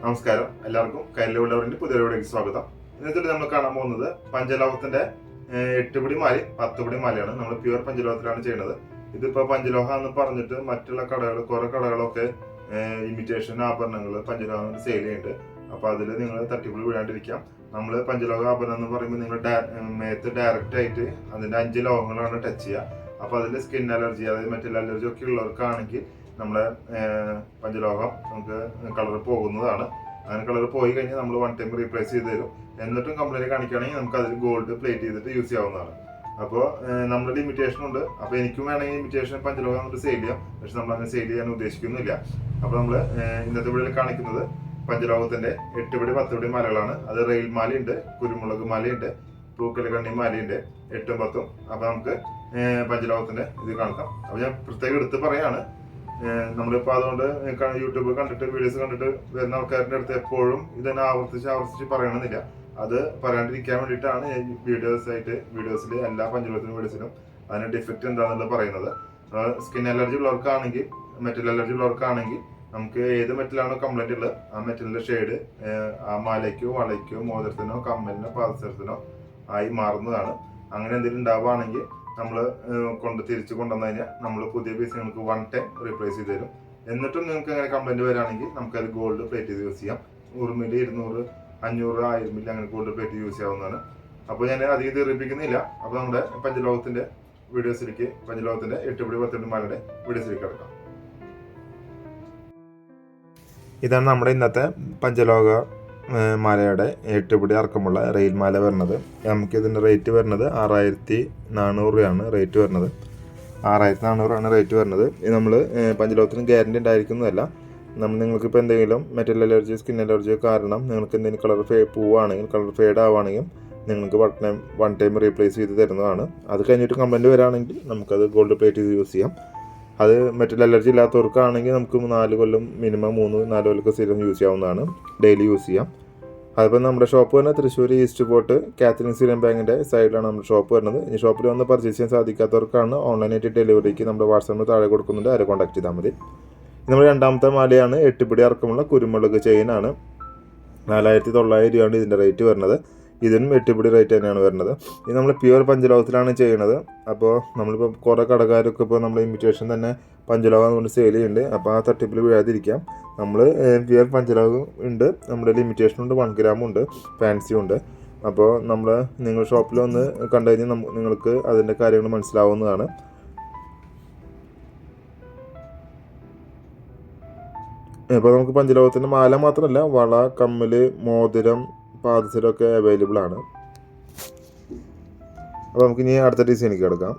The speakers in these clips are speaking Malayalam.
നമസ്കാരം, എല്ലാവർക്കും കൈലൂടെ പുതിയ വീഡിയോയ്ക്ക് സ്വാഗതം. ഇന്നത്തെ നമ്മൾ കാണാൻ പോകുന്നത് പഞ്ചലോഹത്തിന്റെ 8 പിടി മാലയും 10 പിടി മാലയാണ്. നമ്മൾ പ്യുവർ പഞ്ചലോഹത്തിലാണ് ചെയ്യുന്നത്. ഇതിപ്പോ പഞ്ചലോഹ എന്ന് പറഞ്ഞിട്ട് മറ്റുള്ള കടകൾ കുറെ കടകളൊക്കെ ഇമിറ്റേഷൻ ആഭരണങ്ങൾ പഞ്ചലോഹം സെയിൽ ചെയ്യുന്നുണ്ട്. അപ്പൊ അതിൽ നിങ്ങൾ തട്ടിപ്പുളി വീഴാണ്ടിരിക്കാം. നമ്മൾ പഞ്ചലോഹ ആഭരണം എന്ന് പറയുമ്പോൾ നിങ്ങൾ മേത്ത് ഡയറക്റ്റ് ആയിട്ട് അതിന്റെ 5 ലോഹങ്ങളാണ് ടച്ച് ചെയ്യുക. അപ്പൊ അതിൽ സ്കിൻ അലർജി, അതായത് മെറ്റൽ അലർജി ഒക്കെ ഉള്ളവർക്കാണെങ്കിൽ നമ്മുടെ പഞ്ചലോഹം നമുക്ക് കളർ പോകുന്നതാണ്. അങ്ങനെ കളർ പോയി കഴിഞ്ഞാൽ നമ്മൾ 1 ടൈം റീപ്ലേസ് ചെയ്ത് തരും. എന്നിട്ടും കംപ്ലൈന്റ് കാണിക്കുകയാണെങ്കിൽ നമുക്ക് അതിൽ ഗോൾഡ് പ്ലേറ്റ് ചെയ്തിട്ട് യൂസ് ചെയ്യാവുന്നതാണ്. അപ്പോൾ നമ്മുടെ ലിമിറ്റേഷൻ ഉണ്ട്. അപ്പോൾ എനിക്കും വേണമെങ്കിൽ ലിമിറ്റേഷൻ പഞ്ചലോഹം നമുക്ക് സെയിൽ ചെയ്യാം, പക്ഷെ നമ്മൾ അങ്ങനെ സെയിൽ ചെയ്യാൻ ഉദ്ദേശിക്കുന്നില്ല. അപ്പോൾ നമ്മൾ ഇന്നത്തെ വീഡിയോയിൽ കാണിക്കുന്നത് പഞ്ചലോഹത്തിന്റെ 8 പിടി 10 പിടി മാലകളാണ്. അത് റെയിൽ മാലയുണ്ട്, കുരുമുളക് മാലയുണ്ട്, പൂക്കല കണ്ണി മാലയുണ്ട്, 8ഉം 10ഉം. അപ്പോൾ നമുക്ക് പഞ്ചലോഹത്തിന്റെ ഇത് കാണിക്കാം. അപ്പോൾ ഞാൻ പ്രത്യേകം എടുത്ത് പറയാണ്, നമ്മളിപ്പോൾ അതുകൊണ്ട് യൂട്യൂബ് കണ്ടിട്ട് വീഡിയോസ് കണ്ടിട്ട് വരുന്ന ആൾക്കാരുടെ അടുത്ത് എപ്പോഴും ഇതന്നെ ആവർത്തിച്ച് പറയണമെന്നില്ല. അത് പറയാണ്ടിരിക്കാൻ വേണ്ടിയിട്ടാണ് വീഡിയോസിൽ എല്ലാ പഞ്ചലോഹത്തിനും വീഡിയോസിലും അതിന്റെ ഡിഫക്റ്റ് എന്താണെന്നുള്ളത് പറയുന്നത്. സ്കിൻ അലർജി ഉള്ളവർക്കാണെങ്കിൽ, മെറ്റൽ അലർജി ഉള്ളവർക്കാണെങ്കിൽ നമുക്ക് ഏത് മെറ്റലാണോ കംപ്ലൈന്റ് ഉള്ളത് ആ മെറ്റലിന്റെ ഷെയ്ഡ് ആ മാലയ്ക്കോ വളയ്ക്കോ മോതിരത്തിനോ കമ്മലിനോ പാദസരത്തിനോ ആയി മാറുന്നതാണ്. അങ്ങനെ എന്തെങ്കിലും ഉണ്ടാവുകയാണെങ്കിൽ നമ്മൾ തിരിച്ചു കൊണ്ടുവന്നു കഴിഞ്ഞാൽ നമ്മൾ പുതിയ പീസ് നിങ്ങൾക്ക് 1 ടൈം റീപ്ലേസ് ചെയ്ത് തരും. എന്നിട്ടും നിങ്ങൾക്ക് അങ്ങനെ കംപ്ലൈന്റ് വരാണെങ്കിൽ നമുക്കത് ഗോൾഡ് പ്ലേറ്റ് ചെയ്ത് യൂസ് ചെയ്യാം. 100 മില്ലി 200 500 1000 മില്ലി അങ്ങനെ ഗോൾഡ് പ്ലേറ്റ് യൂസ് ചെയ്യാവുന്നതാണ്. അപ്പോൾ ഞാൻ അധികം ദീർഘിപ്പിക്കുന്നില്ല. അപ്പോൾ നമ്മുടെ പഞ്ചലോഹത്തിന്റെ വീഡിയോസിലേക്ക്, പഞ്ചലോഹത്തിന്റെ 8 പിടി 10 പിടി മാലയുടെ വീഡിയോസിലേക്ക് കിടക്കാം. ഇതാണ് നമ്മുടെ ഇന്നത്തെ പഞ്ചലോഹ മാലയുടെ 8 പിടി ഇറക്കമുള്ള റെയിൽ മാല വരുന്നത്. നമുക്കിതിൻ്റെ റേറ്റ് വരുന്നത് 6400 രൂപയാണ് റേറ്റ് വരുന്നത്. 6400 റേറ്റ് വരുന്നത്. ഇത് നമ്മൾ പഞ്ചലോഹത്തിന് ഗ്യാരണ്ടി ഉണ്ടായിരിക്കുന്നതല്ല. നിങ്ങൾക്കിപ്പോൾ എന്തെങ്കിലും മെറ്റൽ അലർജി, സ്കിൻ അലർജിയോ കാരണം നിങ്ങൾക്ക് എന്തെങ്കിലും കളർ പോവുകയാണെങ്കിൽ, കളർ ഫേഡ് ആവുകയാണെങ്കിൽ നിങ്ങൾക്ക് 1 ടൈം റീപ്ലേസ് ചെയ്ത് തരുന്നതാണ്. അത് കഴിഞ്ഞിട്ട് കംപ്ലൈൻറ്റ് വരികയാണെങ്കിൽ നമുക്കത് ഗോൾഡ് പ്ലേറ്റ് ചെയ്ത് യൂസ് ചെയ്യാം. അത് മെറ്റൽ അലർജി ഇല്ലാത്തവർക്കാണെങ്കിൽ നമുക്ക് 4 കൊല്ലം മിനിമം 3-4 കൊല്ലമൊക്കെ സ്ഥിരം യൂസ് ചെയ്യാവുന്നതാണ്, ഡെയിലി യൂസ് ചെയ്യാം. അതിപ്പോൾ നമ്മുടെ ഷോപ്പ് വരുന്നത് തൃശ്ശൂർ ഈസ്റ്റ് പോർട്ട് കാത്തലിൻ സിലിയൻ ബാങ്കിൻ്റെ സൈഡിലാണ് നമ്മുടെ ഷോപ്പ് വരുന്നത്. ഈ ഷോപ്പിൽ വന്ന് പർച്ചേസ് ചെയ്യാൻ സാധിക്കാത്തവർക്കാണ് ഓൺലൈനായിട്ട് ഡെലിവറിക്ക് നമ്മുടെ വാട്സാപ്പിൽ താഴെ കൊടുക്കുന്നുണ്ട്, ആരെ കോൺടാക്ട് ചെയ്താൽ മതി. നമ്മൾ രണ്ടാമത്തെ മാലയാണ് 8 പിടി ഇറക്കമുള്ള കുരുമുളക് ചെയിനാണ്. 4900 രൂപയാണ് ഇതിൻ്റെ റേറ്റ് വരുന്നത്. ഇതിനും 8 പിടി റേറ്റ് തന്നെയാണ് വരുന്നത്. ഇത് നമ്മൾ പ്യുവർ പഞ്ചലോഹത്തിലാണ് ചെയ്യുന്നത്. അപ്പോൾ നമ്മളിപ്പോൾ കുറേ കടക്കാരൊക്കെ ഇപ്പോൾ നമ്മൾ ഇമിറ്റേഷൻ തന്നെ പഞ്ചലോഹം കൊണ്ട് സെയിൽ ചെയ്യുന്നുണ്ട്. അപ്പോൾ ആ തട്ടിപ്പിൽ വീഴാതിരിക്കാം. നമ്മൾ പ്യുവർ പഞ്ചലോഹം ഉണ്ട്, നമ്മുടെ ലിമിറ്റേഷൻ ഉണ്ട്, 1 ഗ്രാം ഉണ്ട്, ഫാൻസി ഉണ്ട്. അപ്പോൾ നിങ്ങൾ ഷോപ്പിൽ വന്ന് കണ്ടു കഴിഞ്ഞാൽ നിങ്ങൾക്ക് അതിൻ്റെ കാര്യങ്ങൾ മനസ്സിലാവുന്നതാണ്. ഇപ്പോൾ നമുക്ക് പഞ്ചലോഹത്തിൻ്റെ മാല മാത്രമല്ല, വള, കമ്മൽ, മോതിരം, പാദസരമൊക്കെ അവൈലബിൾ ആണ്. അപ്പോൾ നമുക്ക് ഇനി അടുത്ത ഡിസൈനിലേക്ക് കിടക്കാം.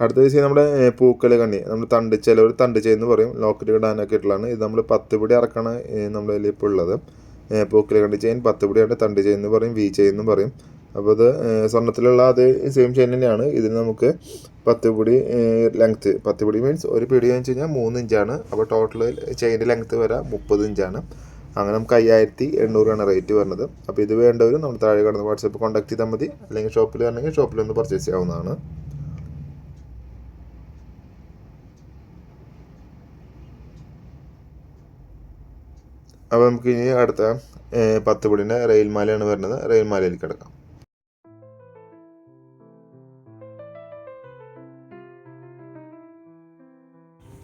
അടുത്ത ഡിസൈൻ നമ്മുടെ പൂക്കല കണ്ണി, നമ്മൾ ചിലവർ തണ്ടിച്ച എന്ന് പറയും, ലോക്കറ്റ് ഇടാനൊക്കെ ഇട്ടുള്ളതാണ്. ഇത് നമ്മൾ 10 പിടി ഇറക്കാണ് നമ്മുടെ കയ്യിൽ ഇപ്പോൾ ഉള്ളത്. പൂക്കല കണ്ണി ചെയിൻ 10 പിടിയാണ്, തണ്ട് ചെയിൻ എന്ന് പറയും, വി ചെയിൻ എന്ന് പറയും. അപ്പോൾ ഇത് സ്വർണ്ണത്തിലുള്ള അതേ സെയിം ചെയിൻ തന്നെയാണ്. ഇതിന് നമുക്ക് 10 പിടി ലെങ്ത്ത്, 10 പിടി മീൻസ് ഒരു പിടി എന്ന് വെച്ച് കഴിഞ്ഞാൽ 3 ഇഞ്ചാണ്. അപ്പോൾ ടോട്ടൽ ചെയിൻ്റെ ലെങ്ത്ത് വരെ 30 ഇഞ്ചാണ്. അങ്ങനെ നമുക്ക് 5800 റേറ്റ് വരുന്നത്. അപ്പോൾ ഇത് വേണ്ടവരും നമ്മൾ താഴെ കാണുന്ന വാട്സാപ്പ് കോൺടാക്ട് ചെയ്താൽ മതി. അല്ലെങ്കിൽ ഷോപ്പിൽ വരണമെങ്കിൽ ഷോപ്പിൽ ഒന്ന് പർച്ചേസ് ചെയ്യാവുന്നതാണ്. അപ്പോൾ നമുക്ക് ഇനി അടുത്ത 10 പിടിൻ്റെ റെയിൽ മാലയാണ് വരുന്നത്. റെയിൽ മാലയിലേക്ക് കിടക്കാം.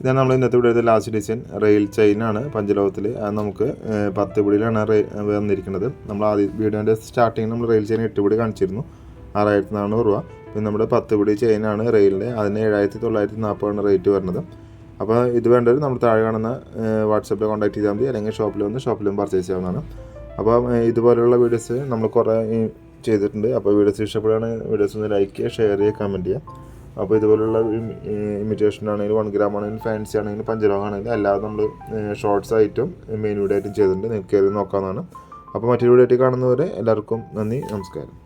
ഇതാണ് നമ്മൾ ഇന്നത്തെ വീഡിയോയുടെ ലാസ്റ്റ് ഡിസൈൻ. റെയിൽ ചെയിനാണ് പഞ്ചലോഹത്തിൽ. അത് നമുക്ക് 10 പിടിയിലാണ് വന്നിരിക്കുന്നത്. നമ്മൾ ആദ്യം വീഡിയോൻ്റെ സ്റ്റാർട്ടിങ് നമ്മൾ റെയിൽ ചെയിൻ 8 പിടി കാണിച്ചിരുന്നു, 6400 രൂപ. പിന്നെ നമ്മുടെ 10 പിടി ചെയിനാണ് റെയിലിൻ്റെ, അതിന് 7940 റേറ്റ് വരുന്നത്. അപ്പോൾ ഇത് വേണ്ടവർ നമ്മൾ താഴെ കാണുന്ന വാട്സാപ്പിൽ കോൺടാക്ട് ചെയ്താൽ മതി. അല്ലെങ്കിൽ ഷോപ്പിൽ വന്ന് ഷോപ്പിലും പർച്ചേസ് ചെയ്യാവുന്നതാണ്. അപ്പോൾ ഇതുപോലെയുള്ള വീഡിയോസ് നമ്മൾ കുറേ ചെയ്തിട്ടുണ്ട്. അപ്പോൾ വീഡിയോസ് ഇഷ്ടപ്പെടുകയാണെങ്കിൽ വീഡിയോസ് ഒന്ന് ലൈക്ക് ചെയ്യുക, ഷെയർ ചെയ്യുക, കമൻറ്റ് ചെയ്യുക. അപ്പോൾ ഇതുപോലുള്ള ഇമിറ്റേഷൻ ആണെങ്കിലും 1 ഗ്രാം ആണെങ്കിലും ഫാൻസി ആണെങ്കിലും പഞ്ചലോഹം ആണെങ്കിലും അല്ലാതെ നമ്മൾ ഷോർട്സ് ആയിട്ടും മെയിൻ വീഡിയോ ആയിട്ടും ചെയ്തിട്ടുണ്ട്. നിങ്ങൾക്ക് കയറി നോക്കാവുന്നതാണ്. അപ്പോൾ മറ്റൊരു വീഡിയോ ആയിട്ട് കാണുന്നവരെ എല്ലാവർക്കും നന്ദി, നമസ്കാരം.